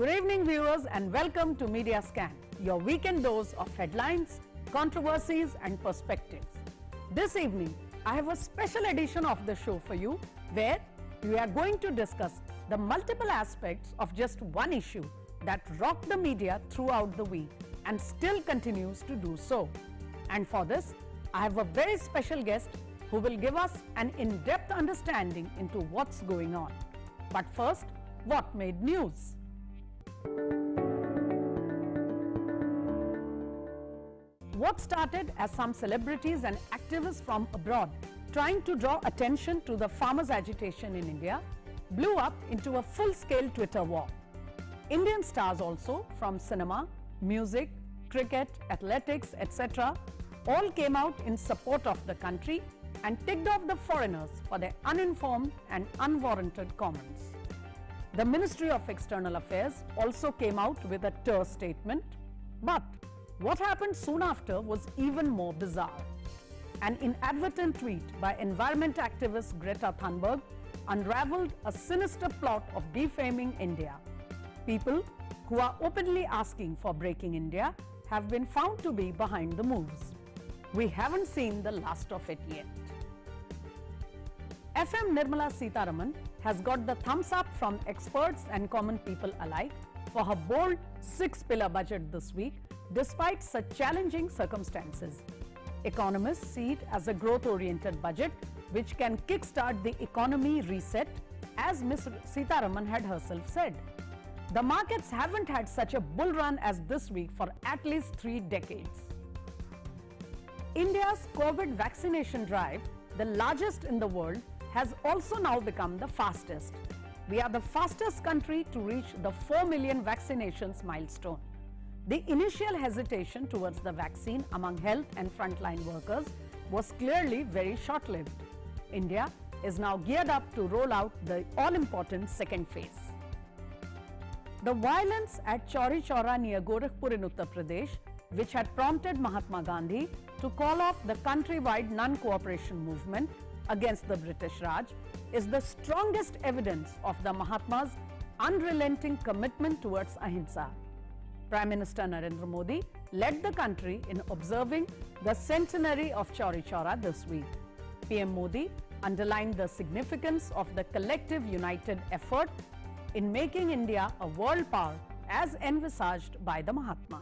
Good evening, viewers, and welcome to Media Scan, your weekend dose of headlines, controversies, and perspectives. This evening, I have a special edition of the show for you where we are going to discuss the multiple aspects of just one issue that rocked the media throughout the week and still continues to do so. And for this, I have a very special guest who will give us an in-depth understanding into what's going on. But first, what made news? What started as some celebrities and activists from abroad trying to draw attention to the farmers' agitation in India blew up into a full-scale Twitter war. Indian stars also from cinema, music, cricket, athletics, etc. all came out in support of the country and ticked off the foreigners for their uninformed and unwarranted comments. The Ministry of External Affairs also came out with a terse statement, but what happened soon after was even more bizarre. An inadvertent tweet by environment activist Greta Thunberg unraveled a sinister plot of defaming India. People who are openly asking for breaking India have been found to be behind the moves. We haven't seen the last of it yet. FM Nirmala Sitharaman has got the thumbs up from experts and common people alike for her bold six-pillar budget this week, despite such challenging circumstances. Economists see it as a growth-oriented budget which can kickstart the economy reset, as Ms. Sitharaman had herself said. The markets haven't had such a bull run as this week for at least 3 decades. India's COVID vaccination drive, the largest in the world, has also now become the fastest. We are the fastest country to reach the 4 million vaccinations milestone. The initial hesitation towards the vaccine among health and frontline workers was clearly very short-lived. India is now geared up to roll out the all-important second phase. The violence at Chauri Chaura near Gorakhpur in Uttar Pradesh, which had prompted Mahatma Gandhi to call off the countrywide non-cooperation movement against the British Raj, is the strongest evidence of the Mahatma's unrelenting commitment towards ahimsa. Prime Minister Narendra Modi led the country in observing the centenary of Chauri Chaura this week. PM Modi underlined the significance of the collective united effort in making India a world power as envisaged by the Mahatma.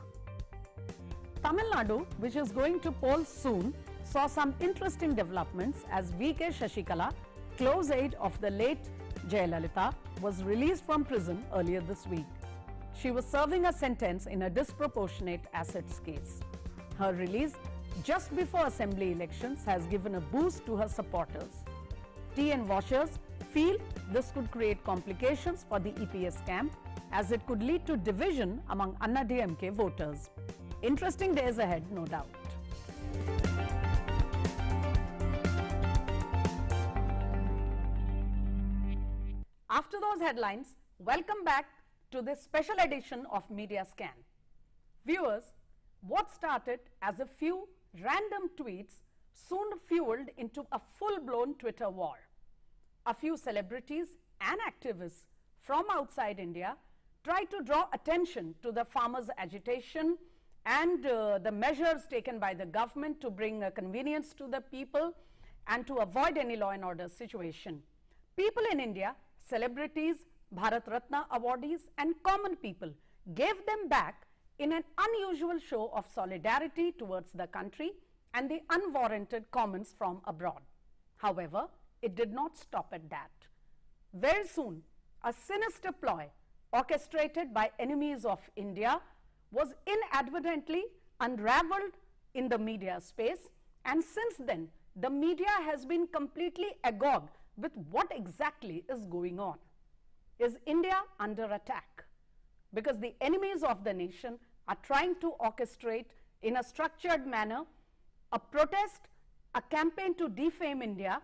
Tamil Nadu, which is going to poll soon, saw some interesting developments as V.K. Shashikala, close aide of the late Jayalalitha, was released from prison earlier this week. She was serving a sentence in a disproportionate assets case. Her release just before assembly elections has given a boost to her supporters. Tea and washers feel this could create complications for the EPS camp, as it could lead to division among Anna DMK voters. Interesting days ahead, no doubt. After those headlines, welcome back to this special edition of Media Scan. Viewers, what started as a few random tweets soon fueled into a full-blown Twitter war. A few celebrities and activists from outside India tried to draw attention to the farmers' agitation and the measures taken by the government to bring convenience to the people and to avoid any law and order situation. People in India, celebrities, Bharat Ratna awardees and common people gave them back in an unusual show of solidarity towards the country and the unwarranted comments from abroad. However, it did not stop at that. Very soon, a sinister ploy orchestrated by enemies of India was inadvertently unraveled in the media space, and since then, the media has been completely agog with what exactly is going on. Is India under attack? Because the enemies of the nation are trying to orchestrate in a structured manner a protest, a campaign to defame India,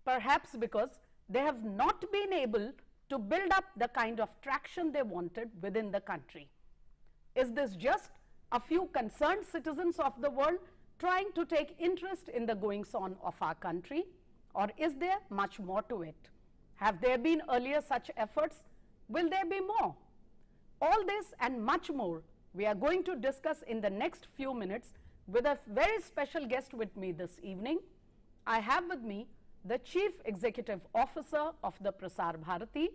perhaps because they have not been able to build up the kind of traction they wanted within the country. Is this just a few concerned citizens of the world trying to take interest in the goings-on of our country, or is there much more to it? Have there been earlier such efforts? Will there be more? All this and much more we are going to discuss in the next few minutes with a very special guest with me this evening. I have with me the Chief Executive Officer of the Prasar Bharati,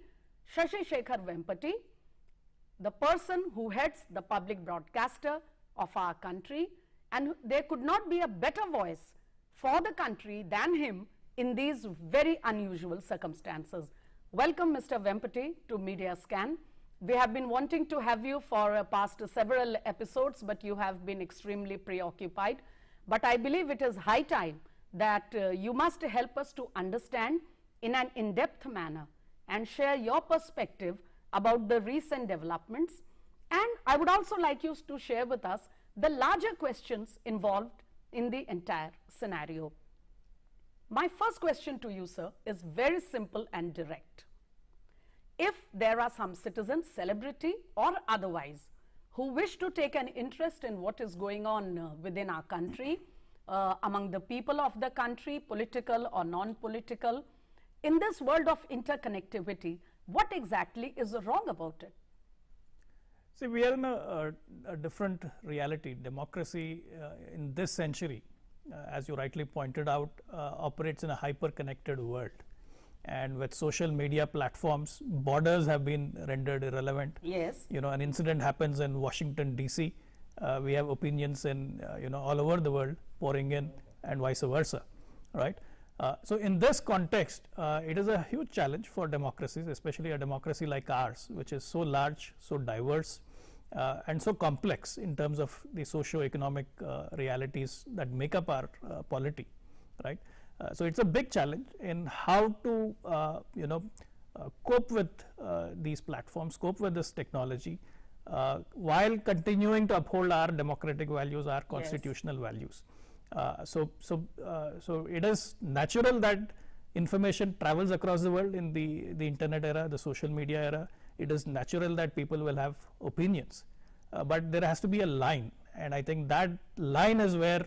Shashi Shekhar Vempati, the person who heads the public broadcaster of our country, and there could not be a better voice for the country than him in these very unusual circumstances. Welcome, Mr. Vempati, to Media Scan. We have been wanting to have you for past several episodes, but you have been extremely preoccupied. But I believe it is high time that you must help us to understand in an in-depth manner and share your perspective about the recent developments. And I would also like you to share with us the larger questions involved in the entire scenario. My first question to you, sir, is very simple and direct. If there are some citizens, celebrity or otherwise, who wish to take an interest in what is going on within our country, among the people of the country, political or non-political, in this world of interconnectivity, what exactly is wrong about it? See, we are in a different reality. Democracy in this century, as you rightly pointed out, operates in a hyper-connected world. And with social media platforms, borders have been rendered irrelevant. Yes. You know, an incident happens in Washington, D.C. We have opinions in, all over the world pouring in, and vice versa, right? So in this context, it is a huge challenge for democracies, especially a democracy like ours, which is so large, so diverse, and so complex in terms of the socio-economic realities that make up our polity, right? So it's a big challenge in how to, cope with these platforms, cope with this technology, while continuing to uphold our democratic values, our constitutional values. So it is natural that information travels across the world in the internet era, the social media era. It is natural that people will have opinions, but there has to be a line, and I think that line is where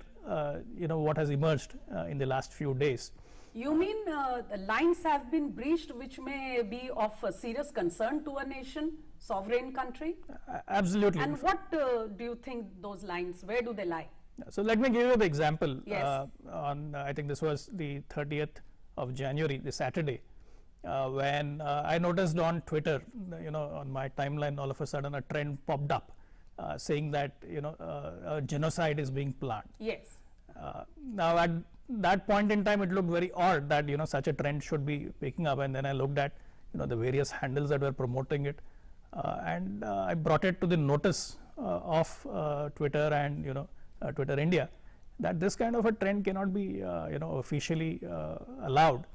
what has emerged in the last few days. You mean the lines have been breached which may be of serious concern to a nation, sovereign country? Absolutely. And what do you think those lines, where do they lie? So let me give you the example. Yes. On I think this was the 30th of January, the Saturday, when I noticed on Twitter, on my timeline, all of a sudden a trend popped up saying that a genocide is being planned. Yes. Now at that point in time, it looked very odd that such a trend should be picking up, and then I looked at the various handles that were promoting it, and I brought it to the notice of Twitter and Twitter India, that this kind of a trend cannot be officially allowed,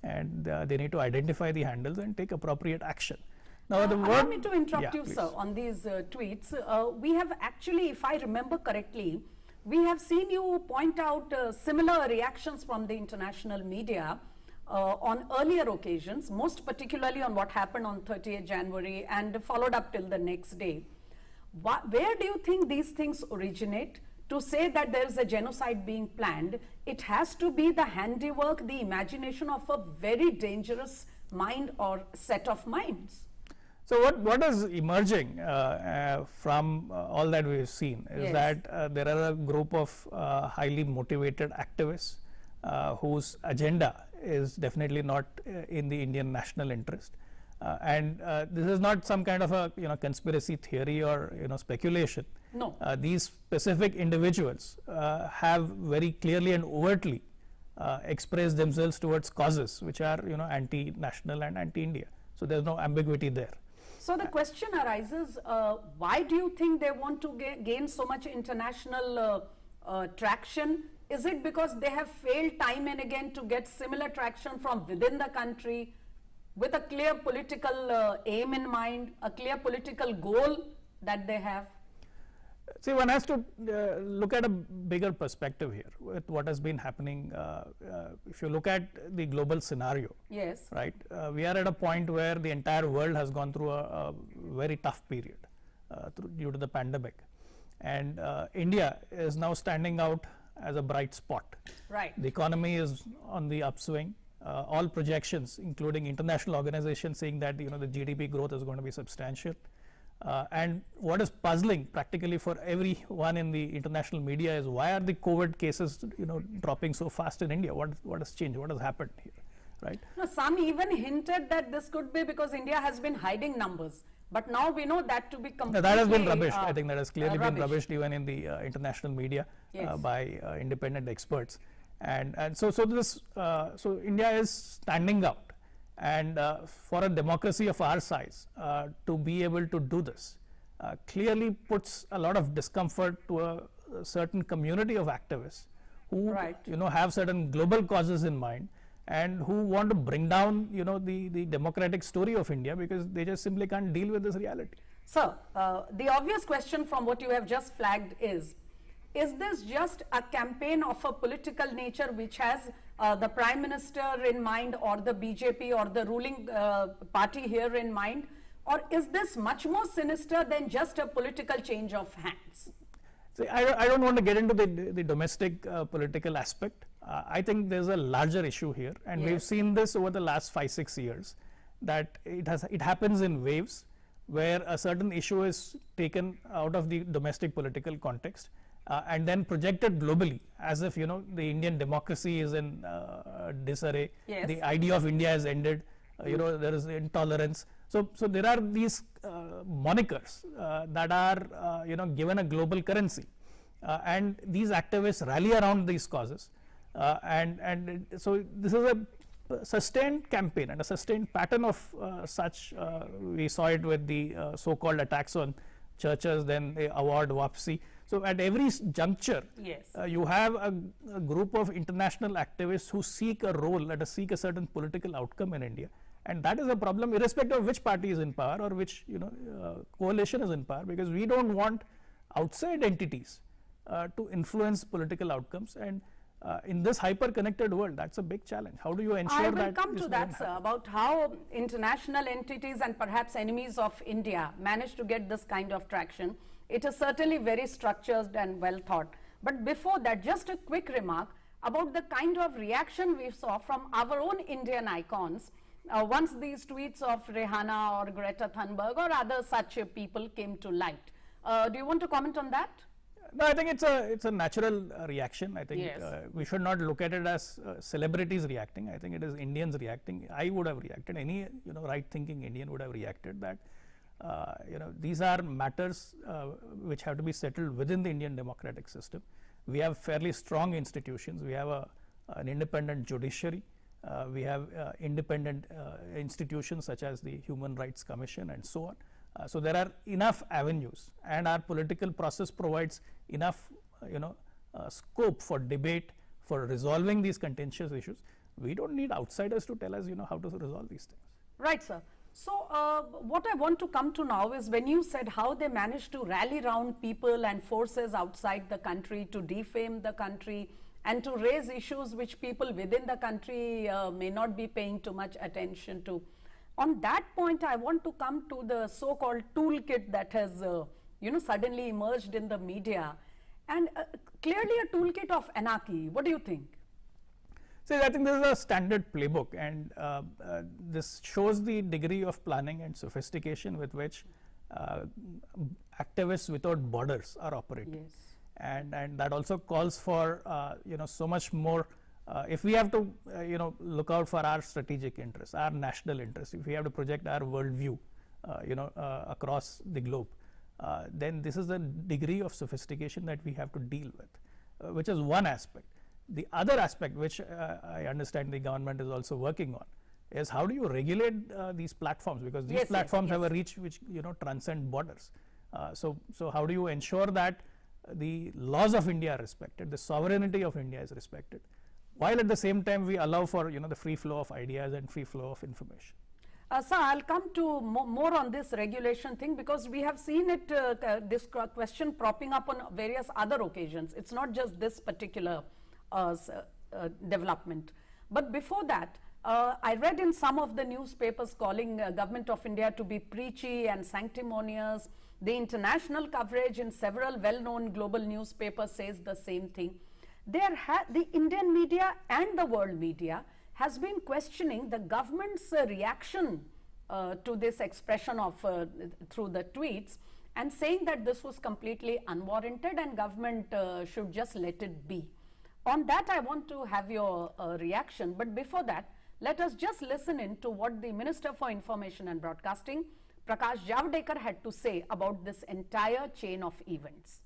and they need to identify the handles and take appropriate action. Now allow me to interrupt you, please. sir, on these tweets. We have actually, if I remember correctly, we have seen you point out similar reactions from the international media on earlier occasions, most particularly on what happened on 30th January and followed up till the next day. Where do you think these things originate? To say that there is a genocide being planned, it has to be the handiwork, the imagination of a very dangerous mind or set of minds. So what is emerging from all that we've seen is that there are a group of highly motivated activists whose agenda is definitely not in the Indian national interest. And this is not some kind of a conspiracy theory or speculation. No. These specific individuals have very clearly and overtly expressed themselves towards causes which are anti-national and anti-India. So there's no ambiguity there. So the question arises, why do you think they want to gain so much international traction? Is it because they have failed time and again to get similar traction from within the country with a clear political aim in mind, a clear political goal that they have? See, one has to look at a bigger perspective here with what has been happening. If you look at the global scenario, yes, right, we are at a point where the entire world has gone through a very tough period due to the pandemic, and India is now standing out as a bright spot. Right. The economy is on the upswing. All projections, including international organizations, saying that the GDP growth is going to be substantial. And what is puzzling practically for everyone in the international media is why are the COVID cases, dropping so fast in India? What has changed? What has happened here, right? No, some even hinted that this could be because India has been hiding numbers. But now we know that to be completely That has been rubbished. I think that has clearly been rubbished. rubbished even in the international media Yes. by independent experts. And so India is standing out. And for a democracy of our size, to be able to do this clearly puts a lot of discomfort to a certain community of activists who Right. have certain global causes in mind and who want to bring down the democratic story of India because they just simply can't deal with this reality. Sir, the obvious question from what you have just flagged is this just a campaign of a political nature which has the Prime Minister in mind or the BJP or the ruling party here in mind? Or is this much more sinister than just a political change of hands? See, I don't want to get into the domestic political aspect. I think there's a larger issue here, and Yes. we've seen this over the last 5-6 years, that it happens in waves where a certain issue is taken out of the domestic political context and then projected globally as if the Indian democracy is in disarray. Yes. The idea of India has ended. There is intolerance. So there are these monikers that are given a global currency, and these activists rally around these causes, and so this is a sustained campaign and a sustained pattern of such. We saw it with the so-called attacks on churches, then the award Wapsi. So at every juncture, Yes. you have a group of international activists who seek a role, seek a certain political outcome in India, and that is a problem irrespective of which party is in power or which coalition is in power, because we don't want outside entities to influence political outcomes, and in this hyper-connected world, that's a big challenge. How do you ensure I that will come this to doesn't that, sir, happen? about how international entities and perhaps enemies of India manage to get this kind of traction. It is certainly very structured and well thought. But before that, just a quick remark about the kind of reaction we saw from our own Indian icons once these tweets of Rihanna or Greta Thunberg or other such people came to light. Do you want to comment on that? No, I think it's a natural reaction. I think Yes. we should not look at it as celebrities reacting. I think it is Indians reacting. I would have reacted. Any right-thinking Indian would have reacted that. These are matters which have to be settled within the Indian democratic system. We have fairly strong institutions. We have an independent judiciary. We have independent institutions such as the Human Rights Commission and so on. So there are enough avenues, and our political process provides enough scope for debate, for resolving these contentious issues. We don't need outsiders to tell us how to resolve these things. Right, sir. So what I want to come to now is when you said how they managed to rally around people and forces outside the country to defame the country and to raise issues which people within the country may not be paying too much attention to. On that point, I want to come to the so-called toolkit that has suddenly emerged in the media, and clearly a toolkit of anarchy. What do you think? See, I think this is a standard playbook, and this shows the degree of planning and sophistication with which activists without borders are operating. Yes. And that also calls for so much more. If we have to look out for our strategic interests, our national interests, if we have to project our worldview across the globe, then this is the degree of sophistication that we have to deal with, which is one aspect. The other aspect, which I understand the government is also working on, is how do you regulate these platforms, because these Yes, platforms yes, have a reach which transcend borders. So how do you ensure that the laws of India are respected, the sovereignty of India is respected, while at the same time we allow for the free flow of ideas and free flow of information. Sir, I'll come to more on this regulation thing, because we have seen it, this question propping up on various other occasions. It's not just this particular development. But before that, I read in some of the newspapers calling Government of India to be preachy and sanctimonious. The international coverage in several well-known global newspapers says the same thing. The Indian media and the world media has been questioning the government's reaction to this expression of through the tweets, and saying that this was completely unwarranted and government should just let it be. On that, I want to have your reaction, but before that, let us just listen in to what the Minister for Information and Broadcasting, Prakash Javadekar, had to say about this entire chain of events.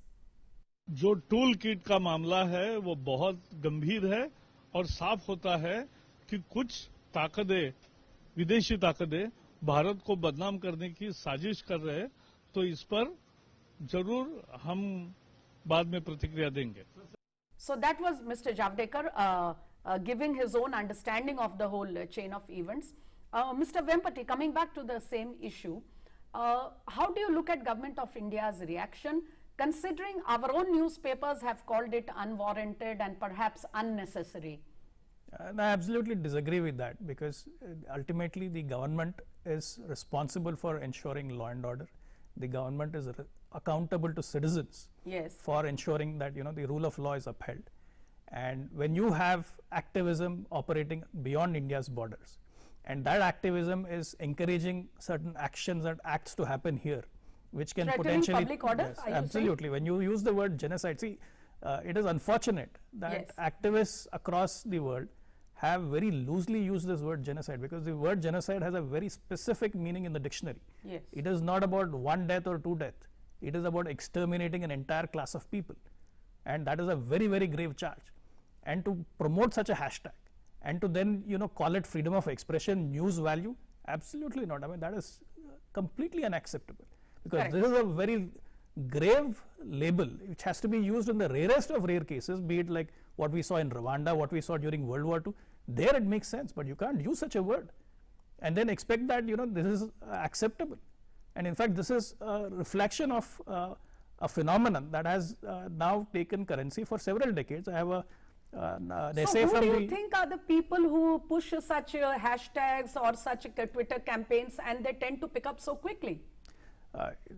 जो tool kit का मामला है वो बहुत गंभीर है और साफ होता है कि कुछ ताकतें, विदेशी ताकतें भारत को बदनाम करने की साजिश कर रहे हैं, तो इस पर जरूर हम बाद में प्रतिक्रिया देंगे. So that was Mr. Javadekar giving his own understanding of the whole chain of events. Mr. Vempati, coming back to the same issue, how do you look at Government of India's reaction, considering our own newspapers have called it unwarranted and perhaps unnecessary? I absolutely disagree with that, because ultimately the government is responsible for ensuring law and order. The government is accountable to citizens for ensuring that the rule of law is upheld. And when you have activism operating beyond India's borders, and that activism is encouraging certain actions and acts to happen here, which can potentially public order, yes, absolutely. When you use the word genocide, see, it is unfortunate that activists across the world have very loosely used this word genocide, because the word genocide has a very specific meaning in the dictionary. It is not about one death or two deaths. It is about exterminating an entire class of people, and that is a very, very grave charge. And to promote such a hashtag and to then call it freedom of expression, news value, absolutely not. I mean, that is completely unacceptable, because this is a very grave label which has to be used in the rarest of rare cases, be it like what we saw in Rwanda, what we saw during World War II. There it makes sense, but you can't use such a word and then expect that this is acceptable. And in fact, this is a reflection of a phenomenon that has now taken currency for several decades. I have an essay so from who do you think are the people who push such hashtags or such Twitter campaigns, and they tend to pick up so quickly?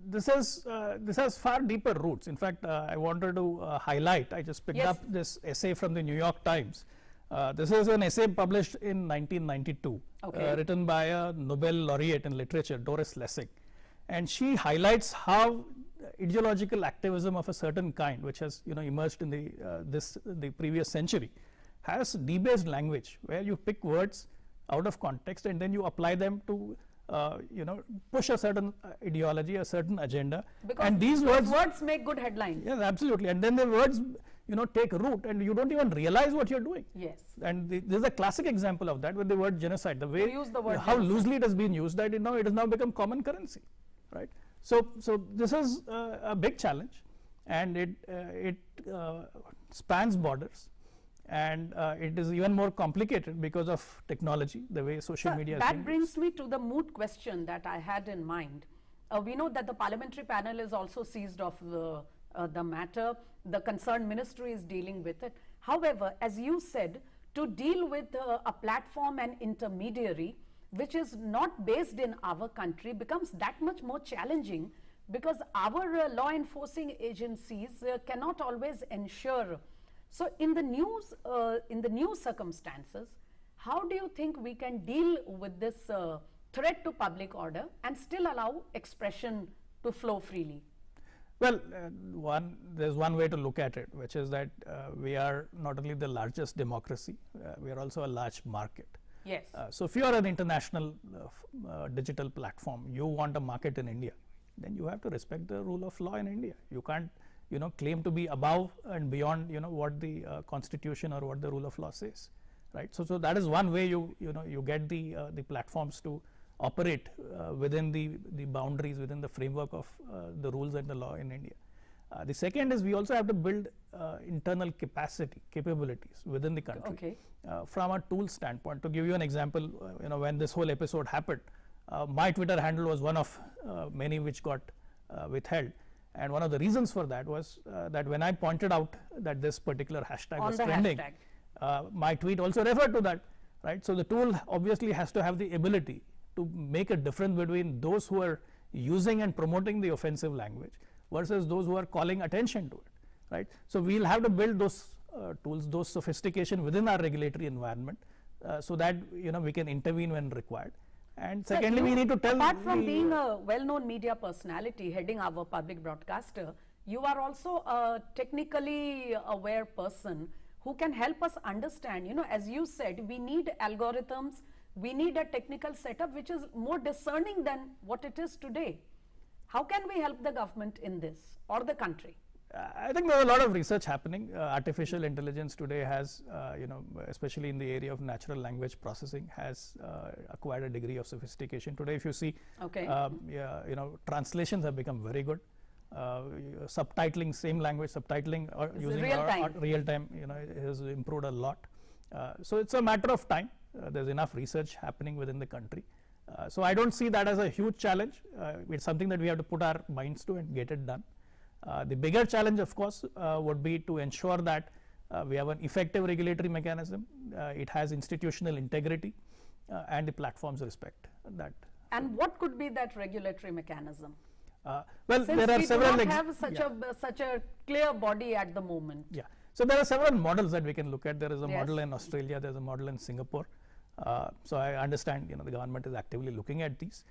This has far deeper roots. In fact, I wanted to highlight, I just picked up this essay from the New York Times. This is an essay published in 1992, written by a Nobel laureate in literature, Doris Lessing. And she highlights how ideological activism of a certain kind, which has emerged in the previous century, has debased language, where you pick words out of context and then you apply them to push a certain ideology, a certain agenda. Because and these words make good headlines. Yes, absolutely. And then the words take root and you don't even realize what you're doing. Yes. And there's a classic example of that with the word genocide. The way you use the word how genocide. loosely it has been used, that it has now become common currency, right? So this is a big challenge, and it spans borders. And it is even more complicated because of technology, the way social media is. That brings me to the moot question that I had in mind. We know that the parliamentary panel is also seized of the matter. The concerned ministry is dealing with it. However, as you said, to deal with a platform and intermediary which is not based in our country becomes that much more challenging, because our law enforcing agencies cannot always ensure. So in the new circumstances, how do you think we can deal with this threat to public order and still allow expression to flow freely? Well, there's one way to look at it, which is that we are not only the largest democracy, we are also a large market. Yes. So if you are an international digital platform, you want a market in India, then you have to respect the rule of law in India. You can't claim to be above and beyond what the constitution or what the rule of law says, right? So that is one way you get the platforms to operate within the boundaries, within the framework of the rules and the law in India. The second is we also have to build internal capabilities within the country. From a tool standpoint. To give you an example, when this whole episode happened, my Twitter handle was one of many which got withheld. And one of the reasons for that was that when I pointed out that this particular hashtag was trending, my tweet also referred to that, right? So the tool obviously has to have the ability to make a difference between those who are using and promoting the offensive language versus those who are calling attention to it, right? So we'll have to build those tools, those sophistication within our regulatory environment, so that we can intervene when required. And Sir, secondly, we you, need to tell apart from the- being a well-known media personality heading our public broadcaster, you are also a technically aware person who can help us understand, you know, as you said, we need algorithms, we need a technical setup which is more discerning than what it is today. How can we help the government in this or the country? I think there's a lot of research happening. Artificial intelligence today has, you know, especially in the area of natural language processing, has acquired a degree of sophistication. Today, if you see, Okay. yeah, you know, translations have become very good. Subtitling, same language, subtitling or It's using real time. real time, you know, it has improved a lot. So it's a matter of time. There's enough research happening within the country. So I don't see that as a huge challenge. It's something that we have to put our minds to and get it done. The bigger challenge, of course, would be to ensure that we have an effective regulatory mechanism, it has institutional integrity, and the platforms respect that. And what could be that regulatory mechanism? Well, Since there are we do several not have such a clear body at the moment. Yeah. So there are several models that we can look at. There is a Yes. model in Australia, there's a model in Singapore. So I understand, you know, the government is actively looking at these.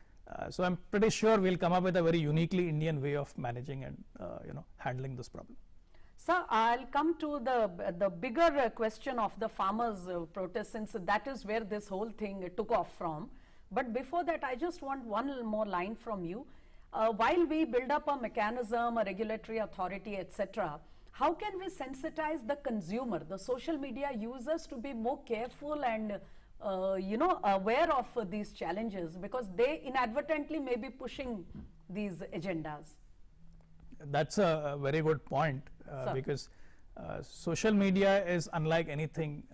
So I'm pretty sure we'll come up with a very uniquely Indian way of managing and, you know, handling this problem. Sir, I'll come to the bigger question of the farmers' protest, since that is where this whole thing took off from. But before that, I just want one more line from you. While we build up a mechanism, a regulatory authority, etc., how can we sensitize the consumer, the social media users, to be more careful and you know, aware of these challenges, because they inadvertently may be pushing these agendas? That's a very good point, Sir. because social media is unlike anything,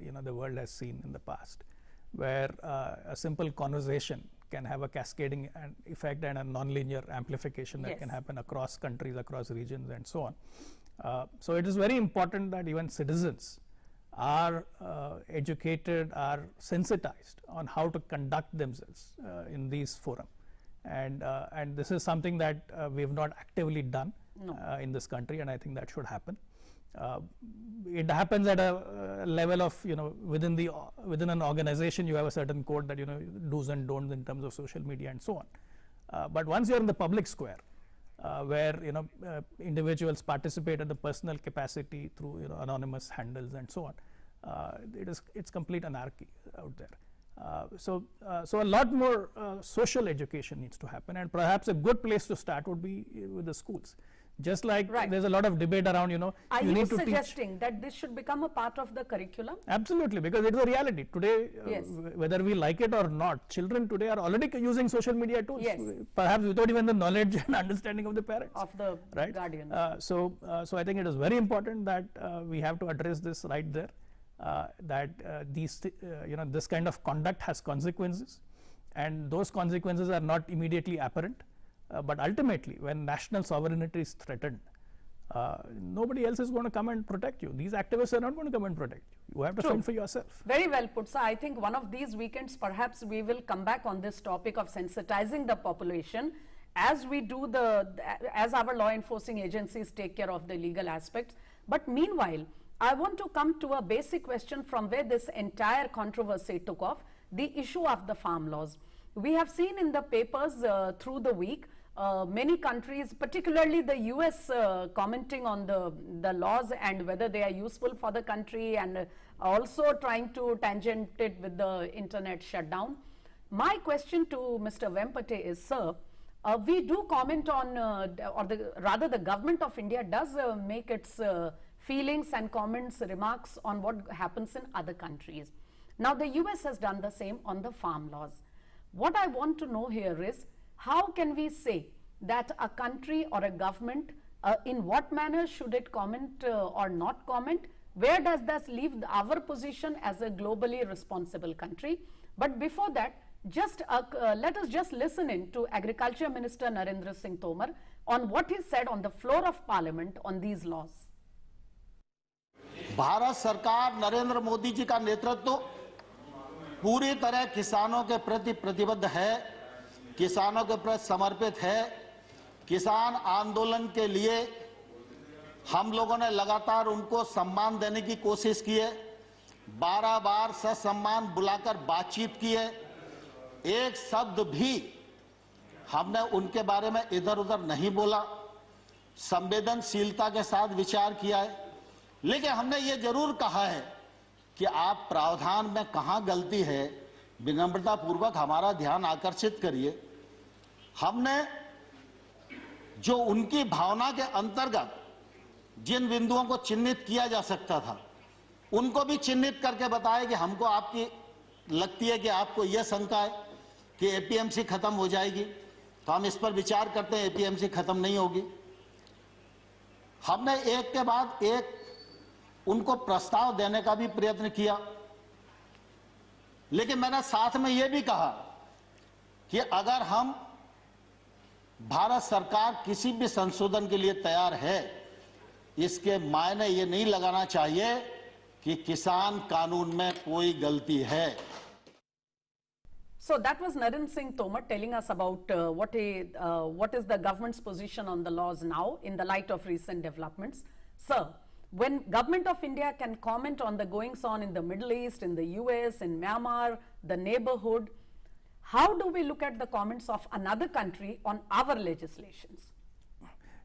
you know, the world has seen in the past, where a simple conversation can have a cascading effect and a nonlinear amplification that Yes. can happen across countries, across regions, and so on. So it is very important that even citizens are educated, are sensitized on how to conduct themselves in these forums. And this is something that we have not actively done No. in this country, and I think that should happen. It happens at a level of, you know, within an organization you have a certain code that, you know, do's and don'ts in terms of social media and so on. But once you're in the public square, where, you know, individuals participate at the personal capacity through, you know, anonymous handles and so on, it's complete anarchy out there. So a lot more social education needs to happen, and perhaps a good place to start would be with the schools. Just like Right. there's a lot of debate around, you know, Are you you need to teach. suggesting that this should become a part of the curriculum? Absolutely, because it is a reality today. Yes. Whether we like it or not, children today are already using social media tools, Yes. perhaps without even the knowledge and understanding of the parents. Of the Right. guardians. So I think it is very important that we have to address this right there. That you know, this kind of conduct has consequences, and those consequences are not immediately apparent. But ultimately, when national sovereignty is threatened, nobody else is going to come and protect you. These activists are not going to come and protect you. You have to True. fend for yourself. Very well put, sir. I think one of these weekends, perhaps we will come back on this topic of sensitizing the population as we do as our law enforcing agencies take care of the legal aspects. But meanwhile, I want to come to a basic question from where this entire controversy took off, the issue of the farm laws. We have seen in the papers through the week, many countries, particularly the US, commenting on the laws and whether they are useful for the country, and also trying to tangent it with the internet shutdown. My question to Mr. Vempate is, sir, we do comment on, rather the government of India does make its feelings and comments, remarks on what happens in other countries. Now the US has done the same on the farm laws. What I want to know here is, how can we say that a country or a government, in what manner should it comment or not comment? Where does this leave our position as a globally responsible country? But before that, let us just listen in to Agriculture Minister Narendra Singh Tomar on what he said on the floor of Parliament on these laws. Bharat सरकार नरेंद्र मोदी जी का नेतृत्व पूरी तरह किसानों के प्रति प्रतिबद्ध है, किसानों के प्रति समर्पित है। किसान आंदोलन के लिए हम लोगों ने लगातार उनको सम्मान देने की कोशिश की है, 12 बार ससम्मान बुलाकर बातचीत की है। एक शब्द भी हमने उनके बारे में इधर उधर नहीं बोला, संवेदनशीलता के साथ विचार किया है। लेकिन हमने ये जरूर कहा है कि आप प्रावधान में कहां गलती है, विनम्रता पूर्वक हमारा ध्यान आकर्षित करिए। हमने जो उनकी भावना के अंतर्गत जिन बिंदुओं को चिन्हित किया जा सकता था, उनको भी चिन्हित करके बताया कि हमको आपकी लगती है कि आपको यह शंका है कि एपीएमसी खत्म हो जाएगी, तो हम इस पर विचार करते हैं। एपीएमसी खत्म नहीं होगी। हमने एक के बाद एक उनको प्रस्ताव देने का भी प्रयत्न किया, लेकिन मैंने साथ में यह भी कहा कि अगर हम भारत सरकार किसी भी संशोधन के लिए तैयार है, इसके मायने ये नहीं लगाना चाहिए कि किसान कानून में कोई गलती है। So that was Narendra Singh Tomar telling us about what is the government's position on the laws now in the light of recent developments. Sir, when Government of India can comment on the goings on in the Middle East, in the US, in Myanmar, the neighborhood, how do we look at the comments of another country on our legislations?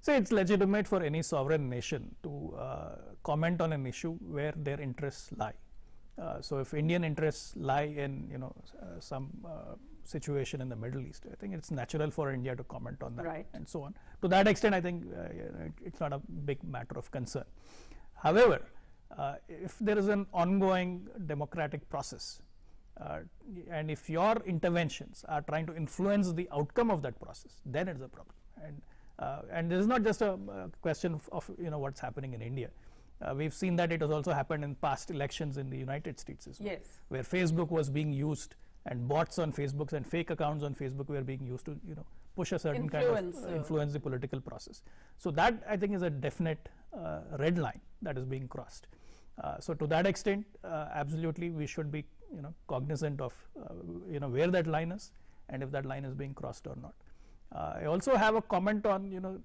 So it's legitimate for any sovereign nation to comment on an issue where their interests lie. So if Indian interests lie in some situation in the Middle East, I think it's natural for India to comment on that, right, and so on. To that extent, I think it's not a big matter of concern. However, if there is an ongoing democratic process, and if your interventions are trying to influence the outcome of that process, then it's a problem. And this is not just a question of what's happening in India. We've seen that it has also happened in past elections in the United States as well, yes, where Facebook was being used and bots on Facebook and fake accounts on Facebook were being used to push a certain kind of influence the political process. So that, I think, is a definite red line that is being crossed. So to that extent, absolutely we should be cognizant of where that line is and if that line is being crossed or not. I also have a comment on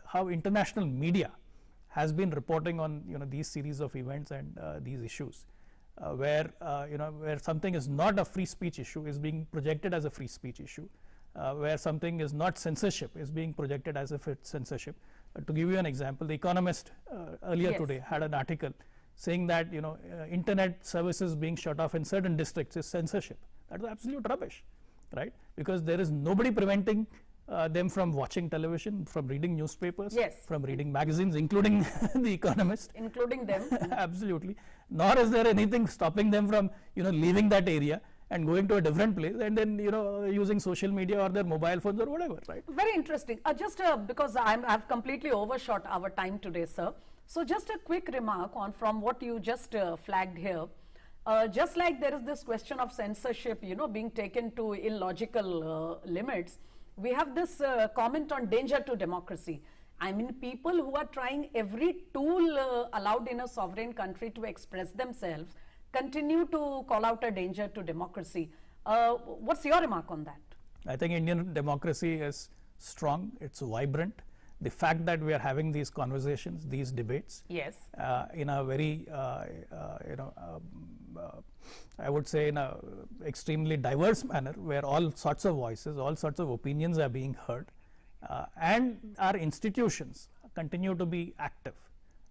how international media has been reporting on these series of events and these issues, where where something is not a free speech issue is being projected as a free speech issue, where something is not censorship is being projected as if it's censorship. To give you an example, The Economist earlier today had an article saying that internet services being shut off in certain districts is censorship. That is absolute rubbish, right? Because there is nobody preventing them from watching television, from reading newspapers, yes, from reading magazines, including The Economist, including them. Absolutely. Nor is there anything stopping them from leaving that area and going to a different place and then using social media or their mobile phones or whatever, right? Very interesting. Just because I've completely overshot our time today, sir. So just a quick remark on from what you just flagged here. Just like there is this question of censorship, being taken to illogical limits, we have this comment on danger to democracy. I mean, people who are trying every tool allowed in a sovereign country to express themselves continue to call out a danger to democracy. What's your remark on that? I think Indian democracy is strong, it's vibrant. The fact that we are having these conversations, these debates, yes, in a very, I would say in a extremely diverse manner, where all sorts of voices, all sorts of opinions are being heard, and our institutions continue to be active.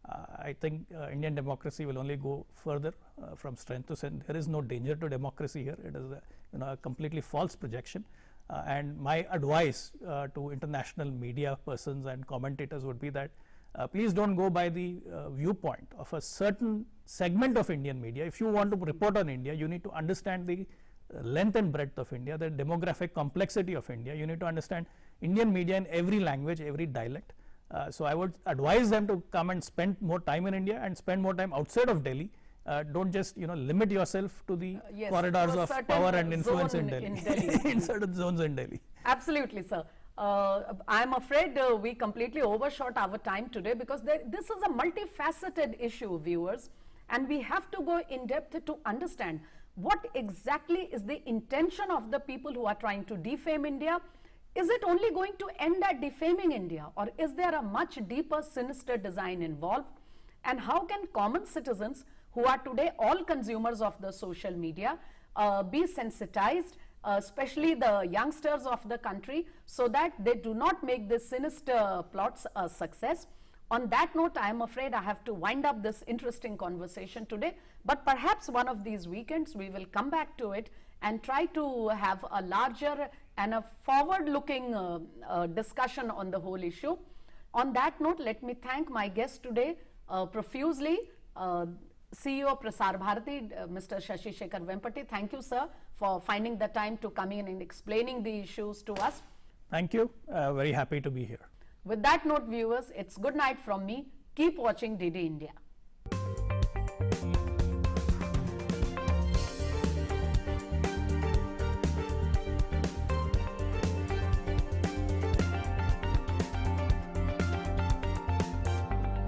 I think Indian democracy will only go further from strength to strength. There is no danger to democracy here. It is a completely false projection. And my advice to international media persons and commentators would be that please don't go by the viewpoint of a certain segment of Indian media. If you want to report on India, you need to understand the length and breadth of India, the demographic complexity of India. You need to understand Indian media in every language, every dialect. So I would advise them to come and spend more time in India and spend more time outside of Delhi. Don't just limit yourself to the yes, corridors of power and influence in Delhi, in certain zones in Delhi. Absolutely, sir. I'm afraid we completely overshot our time today because this is a multifaceted issue, viewers, and we have to go in depth to understand what exactly is the intention of the people who are trying to defame India. Is it only going to end at defaming India, or is there a much deeper sinister design involved? And how can common citizens who are today all consumers of the social media be sensitized especially the youngsters of the country, so that they do not make this sinister plots a success. On that note, I am afraid I have to wind up this interesting conversation today, but perhaps one of these weekends we will come back to it and try to have a larger and a forward-looking discussion on the whole issue. On that note, let me thank my guest today profusely, CEO Prasar Bharati, Mr. Shashi Shekhar Vempati. Thank you, sir, for finding the time to come in and explaining the issues to us. Thank you. Very happy to be here. With that note, viewers, it's good night from me. Keep watching DD India.